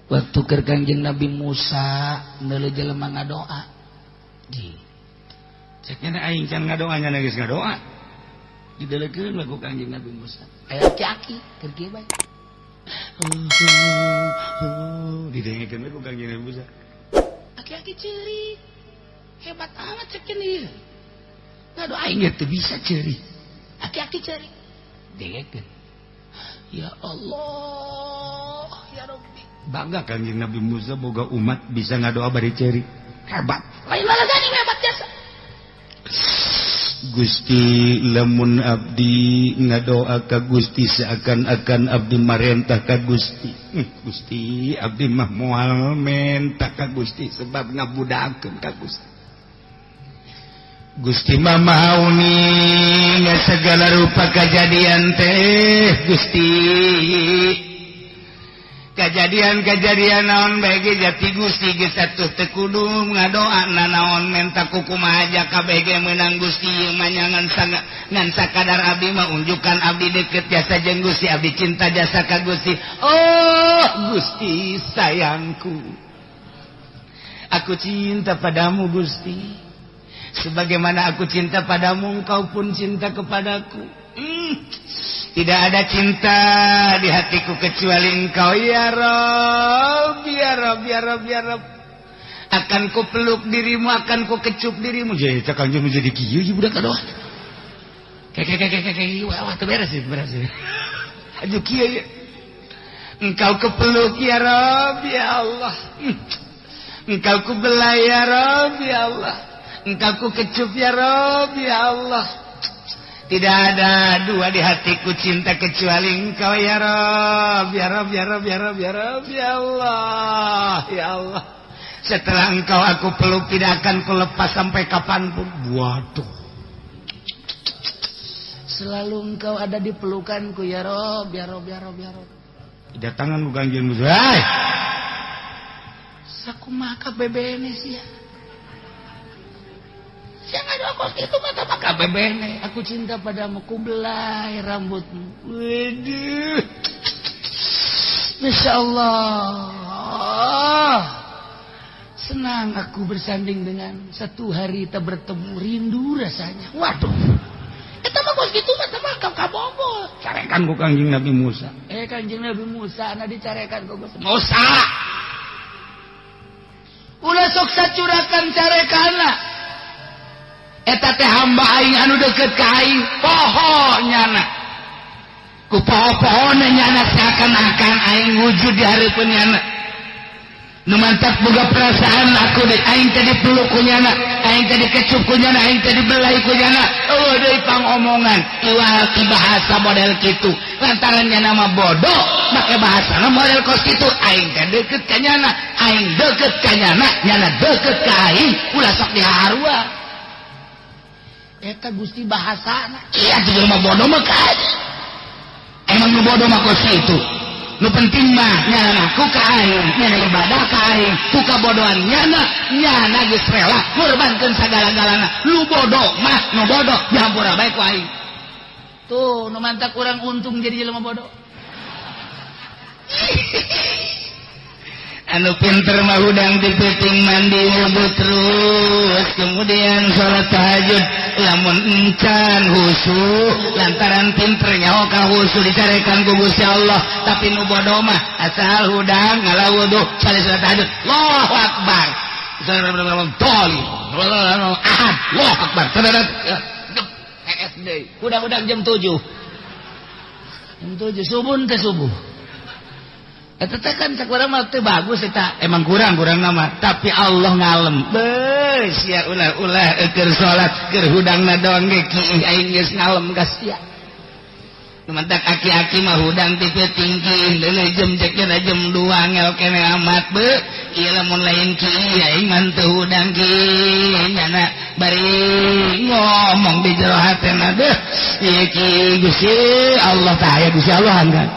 waktu keur Kangjeng Nabi Musa neuleuh jelema ngadoa di cekna aing can ngadoanya geus ngadoa dideuleukeun lagu Kangjeng Nabi Musa aya aki-aki keur kieu bae didengekeun lagu Kangjeng Nabi Musa aki-aki ceurik hebat amat cek ieu ngadoa aing teu bisa ceurik aki-aki ceurik dengekeun ya Allah ya Rabbi bangga Kangjeng Nabi Musa boga umat bisa ngadoa bari ceurik hebat lain lalagan hebat jasa Gusti lamun abdi ngadoa ka Gusti seakan-akan abdi marentah ka Gusti Gusti abdi mah moal mentah ka Gusti sebab ngabudakeun ka Gusti Gusti mah mauni segala rupa kejadian teh Gusti kejadian naon bae ge jati Gusti geus atuh teu kudu ngadoa naon menta kukumaha aja kabeh ge meunang Gusti ieu mah ngan sakadar abdi mah unjukan abdi deukeut jasa jeung Gusti abdi cinta jasa ka Gusti oh Gusti sayangku aku cinta padamu Gusti sebagaimana aku cinta padamu engkau pun cinta kepadaku tidak ada cinta di hatiku kecuali engkau ya Rabb ya Rabb ya Rabb ya Rabb akan ku peluk dirimu akan ku kecup dirimu jadi Kangjeng jadi kieu ieu budak kadoa wah teu beres aju kieu engkau kepeluk ya Rabb ya Allah engkau ku belai ya Rabb ya Allah engkau ku kecup ya Rabb ya Allah tidak ada dua di hatiku cinta kecuali engkau ya Rabb ya Rabb ya Rabb ya Rabb ya Rabb ya Allah ya Allah setelah engkau aku peluk tidak akan kulepas sampai kapanpun waduh selalu engkau ada di pelukanku ya Rabb ya Rabb ya Rabb ya Rabb datangan ku Kangjeng Musa hai sakumaha bebene sia jangan aku itu kata maka bebene aku cinta padamu ku belai rambutmu waduh Masya Allah senang aku bersanding dengan satu hari tak bertemu rindu rasanya waduh kita mah kos gitu kata mah kabobol carekan ku Kangjeng Nabi Musa Kangjeng Nabi Musa ana dicarekan ku Musa ulah sok sacurakan carekana eta teh hamba aing anu deukeut ka aing poho nyana ku poho-pohona nyana seakan-akan aing wujud di hareupeun nyana nu mantap boga perasaan aku deui aing teh dipeluk ku nyana aing teh dikecup ku nyana aing teh dibelai ku nyana eueuh deui pangomongan iwal ti bahasa model kitu lantaran nyana mah bodoh make bahasana model kos kitu aing teh deukeut ka nyana aing deukeut ka nyana nyana deukeut ka aing ulah sok diharua eta Gusti bahasana iya di rumah bodoh mah kaji emang nu bodoh mah kos itu nu penting mah nyana ku ka aing nyana ibadah ka aing ku kabodohan nyana geus rela ngorbankeun sagala-galana lu bodoh mah nu bodoh dihampura bae ku aing tuh nu mantak urang untung jadi jelema bodoh anu pinter mah hudang dipeting mandi wudhu terus kemudian sholat tahajud lamun encan husu lantaran pinternya ka husu dicarekan ku Gusti Allah tapi nu bodoh mah asal hudang ngalah wudhu sali sholat tahajud Allahu Akbar Allahu Akbar SD hudang jam 7 subuh teh subuh eta teh kan sakurang mah teh bagus eta emang kurang nama tapi Allah ngalem beus ya ulah keur salat keur hudangna doang ge kieu aing geus ngalem ka sia mantak aki-aki mah hudang ti tinggi deuleu jam cekna jam 2 ngel kene amat be ieu lamun lain kieu aing mah teu hudang kieu nyana bari ngomong di jero hatena deh ieu ki Gusti Allah tah aya Gusti Allah anggan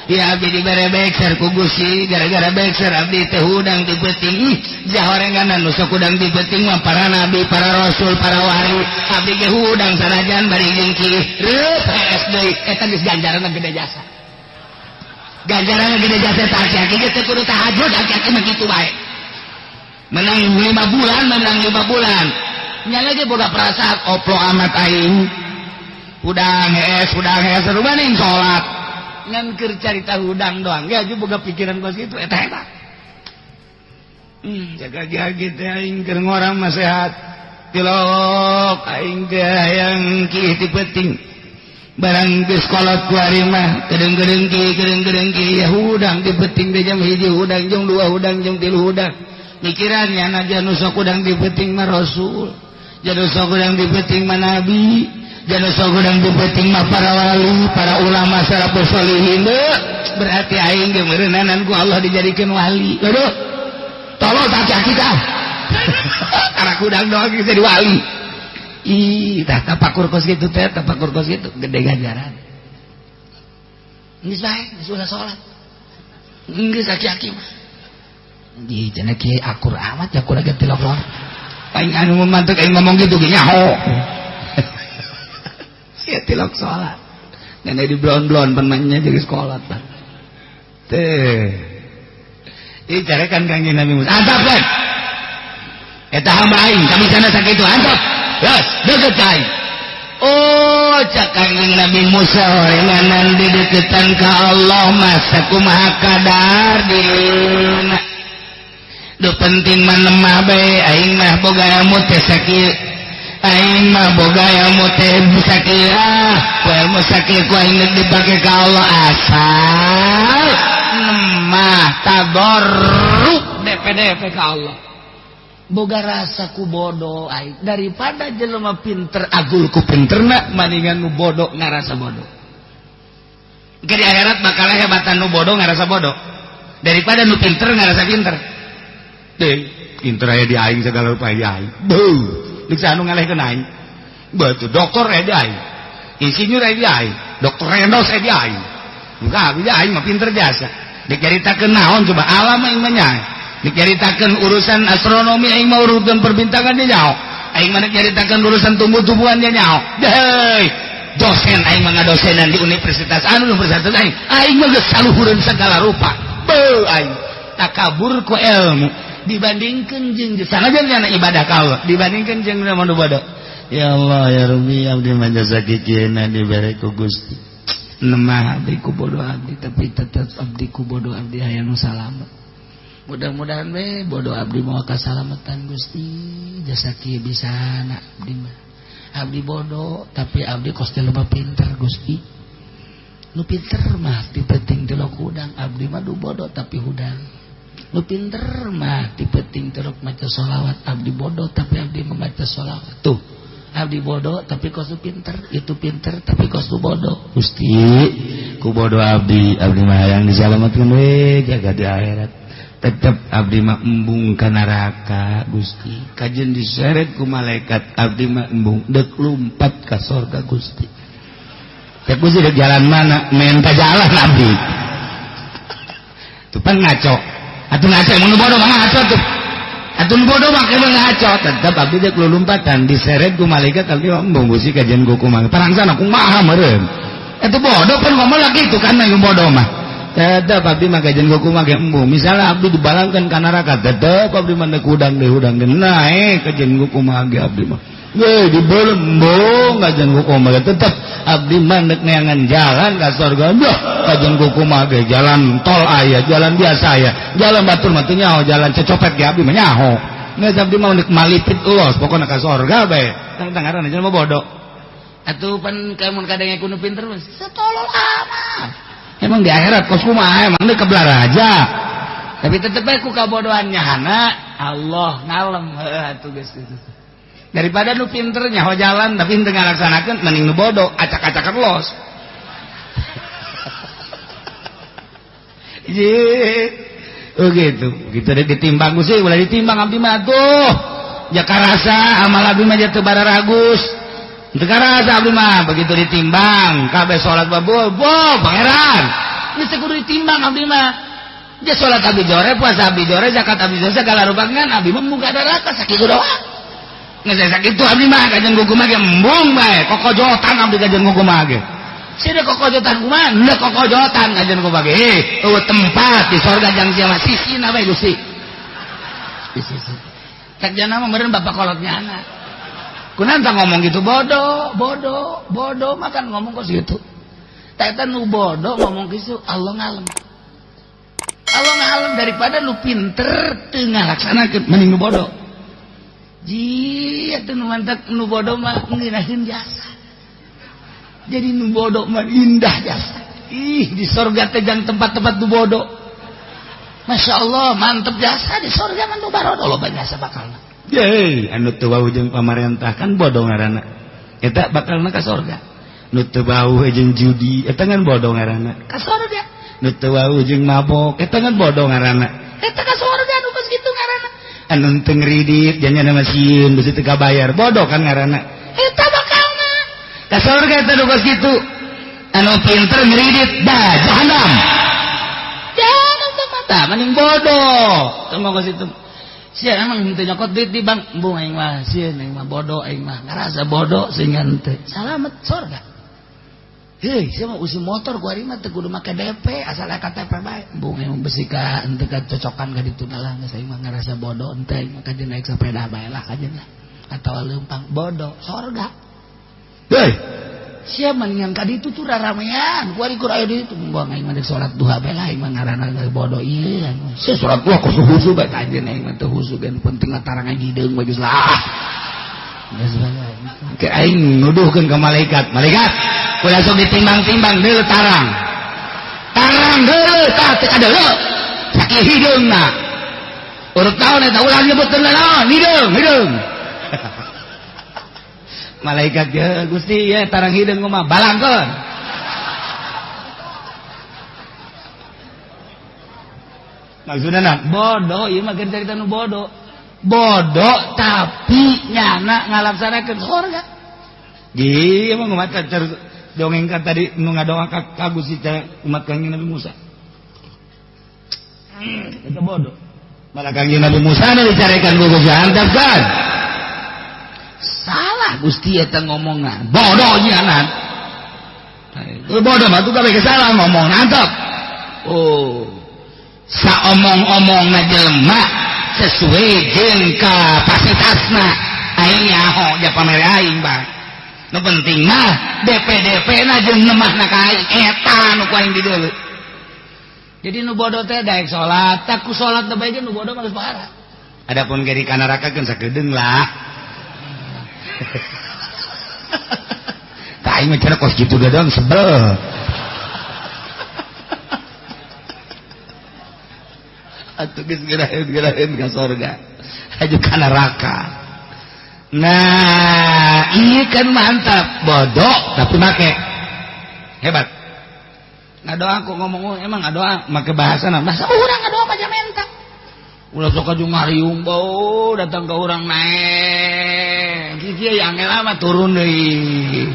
ya abdi dibere bekser ku Gusti gara-gara bekser abdi teh hudang dipeting jahorenganan nu sok hudang dipeting mah para nabi para rasul para wali abdi ge hudang sanajan bari jeung kieu reup SD eta geus ganjaranna gede jasa ganjaran gede jasa aki-aki teh kudu tahajud aki-aki mah kitu bae menang 5 bulan nya lagi boga perasaan oplo amat aing udang hees rubaning salat ngan keur carita hudang doang ya juga boga pikiran kos kitu eta hebat jaga jagi teh aing keur ngorang mah sehat tilok aing teh hayang kieu ti penting barang geus kolot kuari mah gedeng-gedeng ki ya hudang di penting teh jam 1 hudang jam 2 hudang jam 3 hudang mikirannya na janu sok udang di penting mah rasul janu sok udang di penting mah nabi janu sok udang di penting mah para wali para ulama salafus sholihin berarti aing ge meureunanan ku Allah dijadikeun wali aduh tolong tak kita karena kudang doang jadi wali tah tapakur kos gitu teh tapakur kos gitu gede ganjaran geus bae geus ulah salat geus aki-aki mah di cenah kieu akur amat ya kudu tilok lor aing anu mantuk aing ngomong gitu ge nyaho sia tilok salat ngan di blon-blon pemainnya jadi sekolah tah teh ieu carekan Kanjeng Nabi Musa antap kan eta hamba aing kami sana sakitu antap yes deket aing oh cak Kanjeng Nabi Musa renganan dideketan ka Allah masa kumaha kadar dirina duh penting mah lemah bae aing mah boga ilmu teh sakieu aing mah boga ilmu teh sakieu ilmu sakieu ku aing dipake ka Allah asal lemah tadarruk DP ka Allah boga rasa ku bodoh aing daripada jelema pinter agul ku pinterna mendingan nu bodoh ngarasa bodoh ke di akhirat bakal hebatan nu bodoh ngarasa bodoh daripada nu pinter ngarasa pinter deh pinter aya di aing segala rupa di aing beuh dik sanu ngalehkeun aing beuh dokter aya di aing insinyur aya di aing dokter rendos aya di aing enggak di aing mah pinter jasa dik caritakeun naon coba alam aing mah nya diceritakan urusan astronomi aing mah urusan perbintangan dia nyaho aing mah diceritakan urusan tumbuh-tumbuhan dia nyaho deh dosen aing mah ngadosenan di universitas anu universitas aing mah geus saluhureun segala rupa beuh aing takabur ku ilmu dibandingkeun jeung sanajan nya ibadah ka Allah dibandingkeun jeung nu bodoh ya Allah ya Rabbi abdi mah jasa kikieuna dibere ku Gusti nemah abdi ku bodoh abdi tapi tetep abdi ku bodoh abdi hayang nu salamet mudah-mudahan we bodoh abdi mau kasalamatan Gusti jasa kieu bisana abdi mah abdi bodoh tapi abdi kos teh loba pinter Gusti nu pinter mah ti penting teh hudang abdi mah du bodoh tapi hudang nu pinter mah ti penting teh maca sholawat abdi bodoh tapi abdi membaca sholawat tuh abdi bodoh tapi kos pinter itu pinter tapi kos bodoh Gusti ku bodoh abdi mah hayang disalametkeun we jaga di akhirat tetep abdi mah embung ka neraka Gusti kajen diseret ku malaikat abdi mah embung deuk lumpat ka surga Gusti teh Gusti deuk jalan mana men ka jalan abdi tuh pan ngaco atuh ngaco mun bodoh mah ngaco tuh atuh bodoh mah keur ngaco tetep abdi deuk lulumpatan diseret ku malaikat abdi mah embung Gusti kajen ku kumaha parangsana kumaha meureun eta bodoh kan ngomong lagi itu kan yang bodoh mah tetep abdi mah kajen kuku mah ge embung misalnya abdi dibalangkeun ka neraka tetep abdi mah deuk hudang naik kajen kuku mah ge abdi mah ge dibelembung kajen kuku mah tetep abdi mah deuk neangan jalan ka surga dah kajen kuku mah ge jalan tol aya jalan biasa aya jalan batur mah teu nyaho jalan cecopet ge abdi mah nyaho geus abdi mah deuk malipit ulos pokona ka surga bae tang-tangaran aja mah bodoh atuh pan kamun kadenge kudu pinter mah satolol amat emang di akhirat kos kumaha emang deuk kebelar aja tapi tetep bae ku kabodohan nyahana Allah ngalem atuh geus kitu daripada nu pinter nyaho jalan tapi teu ngalaksanakeun mending nu bodoh acak-acakan los oh gitu deh ditimbang Gusti ulah ditimbang abdi mah tuh ya karasa amal abdi mah teu bararagus teu karasa abdi mah begitu ditimbang kabeh salat babul pangeran geus kudu ditimbang abdi mah je salat abdi jore puasa abdi jore zakat abdi jore segala rupangan abdi mah muga neraka sakitu doang geus sakitu abdi mah kajen kuku mah ge embung bae kokojotan abdi kajen kuku mah ge Sida kokojotan kumaha? Henteu kokojotan ngajen ku bage. Tempat di sorga jang sia mah sisina bae Gusti. Sisi. Tak jana mah meureun bapak kolotnya anak. Kunanta ngomong gitu bodoh makan ngomong kok gitu. Tak eta nu bodoh ngomong gitu Allah ngalem. Allah ngalem daripada nu pinter teu ngalaksanakeun mending nu bodoh. Ji atuh nu mantap nu bodoh mah ngeunaheun jasa. Jadi nu bodoh mah indah jasa. Di sorga teh jang tempat-tempat nu bodoh. Masya Allah mantep jasa di sorga mah nu barodo loba jasa bakalna. Yeay anu teu wau jeung pamarentah kan bodoh ngaranna. Eta bakalna ka sorga. Nu teu wau jeung judi eta kan bodoh ngaranna. Ka sorga. Nu teu wau jeung mabok eta kan bodoh ngaranna. Eta ka sorga nu geus kitu ngaranna. Anu teu ngridit janjana mah sieun geus teu kabayar bodoh kan ngaranna. Eta bakalna. Ka sorga eta nu geus kitu. Anu pinter ngridit dah jahanam. Jahanam teh mata mending bodoh. Teu mah geus kitu. Sia emang henteu nyokot duit di bank, embung aing mah sieun aing mah bodoh aing mah ngarasa bodoh sehingga henteu. Salamet sorga. Heuh, sia mah usi motor ku ari mah teu kudu make DP, asal aya KTP bae. Embung aing besi ka henteu cocokan ka ditu lah geus aing mah ngarasa bodoh henteu aing mah kajen naik sepeda bae lah kajen lah. Atawa leumpang bodoh sorga. Heuh. Sia mendingan ka ditu tuh raramean, ku ari kur aya ditu embung aing mah deuk salat duha bae lah aing mah ngaranna bodoh ieu. Sia salat duha ku husu bae kajen aing mah teu husu kan penting tarang ngideung bae geus lah. Geus bae. Ke aing nuduhkeun ka malaikat. Malaikat, kudu sok ditimbang-timbang deuleu tarang. Tarang deuleu tah teu kadeuleu. Sakieu hideungna. Urut taon eta ulah nyebutkeun naon, hideung. Malaikat ya Gusti ya tarang hideung mah balangkeun. Maksudna bodoh ieu mah keur carita nu bodoh. Bodoh tapi nyana ngalaksanakeun sorga. Ji emang umat dongeng ka tadi nu ngadoa ka Gusti umat Kangjeng Nabi Musa. Eta bodoh. Malah Kangjeng Nabi Musa anu dicarekan ku Gusti antapkan. Salah Gusti eta ngomongna bodohnya anak bodoh mah tuh kabeh salah ngomong nantep saomong-omongna jelema sesuai jeung kapasitasna aing nyaho ja pamere aing bang nu penting mah DP na jeung nemahna ka aing eta nu ku aing di deuleu jadi nu bodoh teh daek salat tak ku salat teh bae nu bodoh mah geus parah adapun ge di neraka keun sakedeung lah. Tak aing mah cara kos kitu dadang sebel. Atuh geus geraheun ka sorga. Haju ka neraka. Nah, ieu kan mantap, bodoh tapi make. Hebat. Ngadoa aku ngomong emang ngadoa make bahasana. Masa urang ngadoa mah jamenta. Ulah sok aju ngariung bau datang ke urang naik. Kieu yang lama turun deui.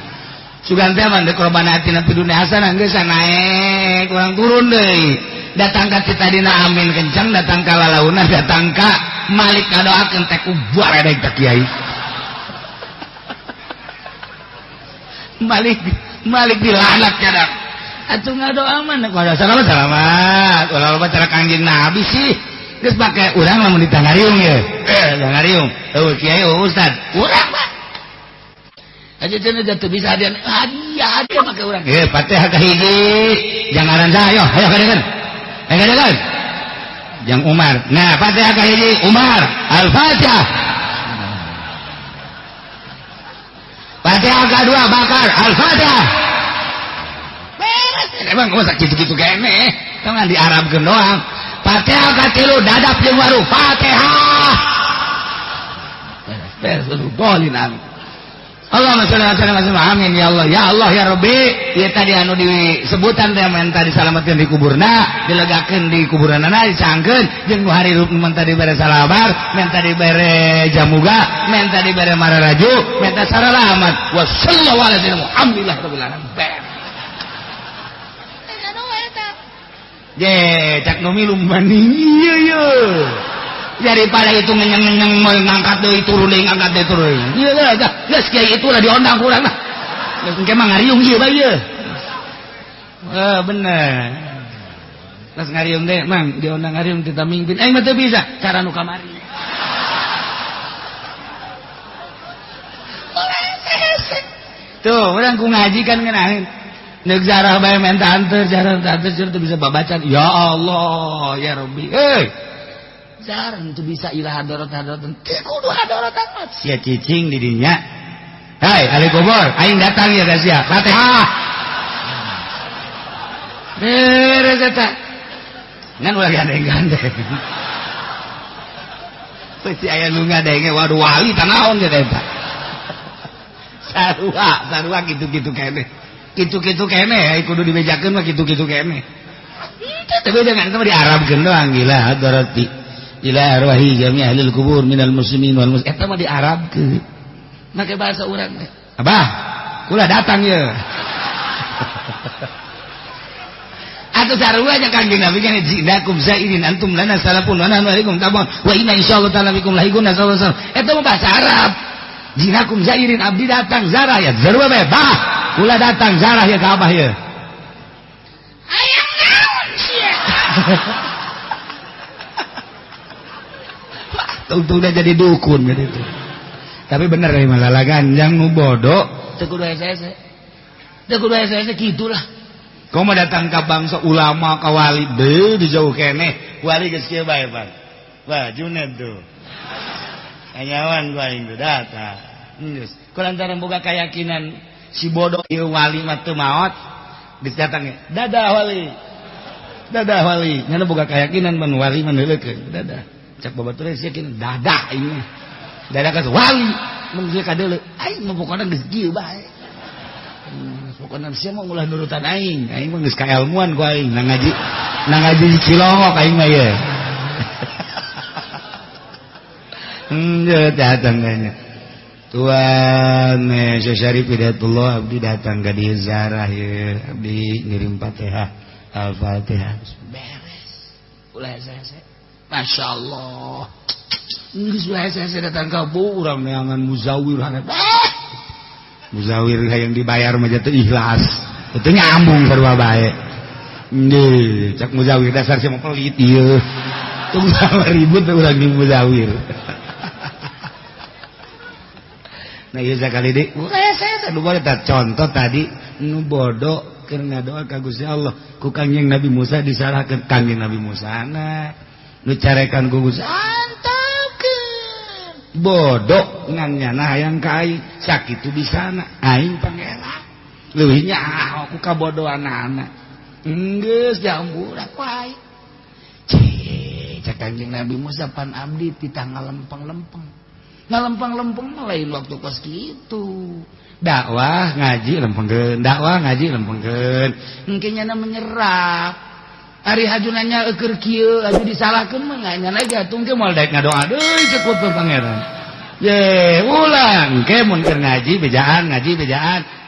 Sugan teh mah deuk korban atina fi dunya hasanah geus naik, urang turun deui. Datang ka cita dina amin kencang, datang ka lalauna, datang ka malik ngadoakeun teh kubar ada teh kiai. Malik dilanat cadak. Atuh ngadoa mah kada salamat. Ulah loba cara Kangjeng Nabi sih. Geus pake urang lamun ditangariung ye. Tangariung. Kiai ustad. Urang mah. Aja cenah teu bisa hadiah make urang. Fatihah ka hiji. Jangan saya, ayo kadeungan. Kadeungan. Jang Umar. Nah, Fatihah ka hiji Umar. Al-Fatihah. Fatihah ka dua Bakar. Al-Fatihah. Beres. Emang masa kitu-kitu kene. Tangan diarabkeun doang. Fatihah katilu dadap jeung waru Fatihah. Beres dolin amin. Allahumma sholli ala sayyidina amin ya Allah ya Rabbi. Ieu tadi anu disebutan teh men tadi salametkeun di kuburna, dilegakeun di kuburanna dicangkeun jeung nu harirup men tadi bare salabar, men tadi bare jamuga, men tadi bare mararaju, men tadi saralamat. Wa sallallahu alaihi alhamdulillah rabbil alamin. Cak nu milum maning ieu daripada itu ngenyeng-ngenyeng ngangkat deui turun deui ngangkat deui turun ieu geus kiai itu lah diondang urang lah geus engke mah ngariung ieu bae ieu Bener. Tas ngariung teh, Mang, diundang ngariung kita mimpin. Aing mah teu bisa, cara nu kamari. Tuh, urang ku ngaji kan ngeunaheun. Neuk zarah bae menta anteur, jarang anteur teu bisa babacan. Ya Allah, ya Rabbi. Jarang teu bisa ilah hadarat-hadaratan. Teu kudu hadaratan. Sia cicing di dinya. Hai, ahli kubur, aing datang ya da sia. Fatihah. Beres eta. Ngan ulah gandeng-gandeng. Pasti aya nu ngadenge waduh wali tanaon ge eta. Sarua gitu-gitu kene. Gitu-gitu kene ai kudu dibejakeun mah gitu-gitu kene. Tapi dengan itu diarabkeun doang gila hadarati. Ila arwahi jami ahlil kubur minal muslimin wal muslimin. Eta mah diarabkeun. Make bahasa urang teh. Abah, kula datang ye. Atuh sarua nya Kangjeng Nabi kan jidakum zairin antum lana salafun wa nahnu alaikum tabun wa inna insyaallah ta'ala bikum lahikun sallallahu. Eta mah bahasa Arab. Jinakum zairin abdi datang zarah ya. Zarua bae, bah. Kula datang zarah ya ka abah ya. Hayang naon sia. Tungtungna jadi dukun gitu itu. Tapi bener ya malah ganjang nu bodoh teu kudu hese-hese. Teu kudu hese-hese gitulah. Kau mah datang ka bangsa ulama ka wali beuh di jauh kene. Wali geus kieu bae, Pak. Wah, Junaid tuh. Anyawan gua itu datang. Geus. Kulantaran boga keyakinan si bodoh ieu wali mah teu maot, geus datang ge. Dadah wali. Dadah wali. Nyana boga keyakinan mun wali mah neuleukeun. Dadah. Cak babaturan yakin dadah ini. Dadah ka wali. Mun dia ka deuleu, aing mah pokona geus kieu bae. Pokona sia mah ulah nurutan aing. Aing mah geus kailmuan ku aing. Nang ngaji di Cilongok aing mah ye. Datang nanya Tuan Syekh Syarif Hidayatullah abdi datang ke di zarah ya abdi ngirim Fatihah Al-Fatihah beres ulah saya Masya Allah geus ulah saya datang ka urang neangan muzawir hangat muzawir yang dibayar mah teu ikhlas teu nyambung sarua bae ngeus cak muzawir dasar sia mah pelit ieu tong ribut urang di muzawir. Nah iya sekali deh, saya boleh tak contoh tadi nu bodoh karena doa ka Gusti Allah ku Kangjeng Nabi Musa disalahkeun Kangjeng Nabi Musa na nu carekan ku Gusti anteukeun bodoh ngan nyana hayang ka aing sakitu bisana aing pangeran leuwih nya aku kabodohan anak geus jamburak wae cek Kangjeng Nabi Musa pan abdi ditanggal lempeng-lempeng ngalempeng-lempeng lain waktu kos gitu dakwah ngaji lempengkeun engke nyana menyerap ari hajunanya eukeur kieu aju disalahkeun mah nyana gatung ke moal daek ngadoa deui cek ku pangeran ye ulang engke mun keur ngaji bejaan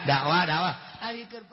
dakwah ari keur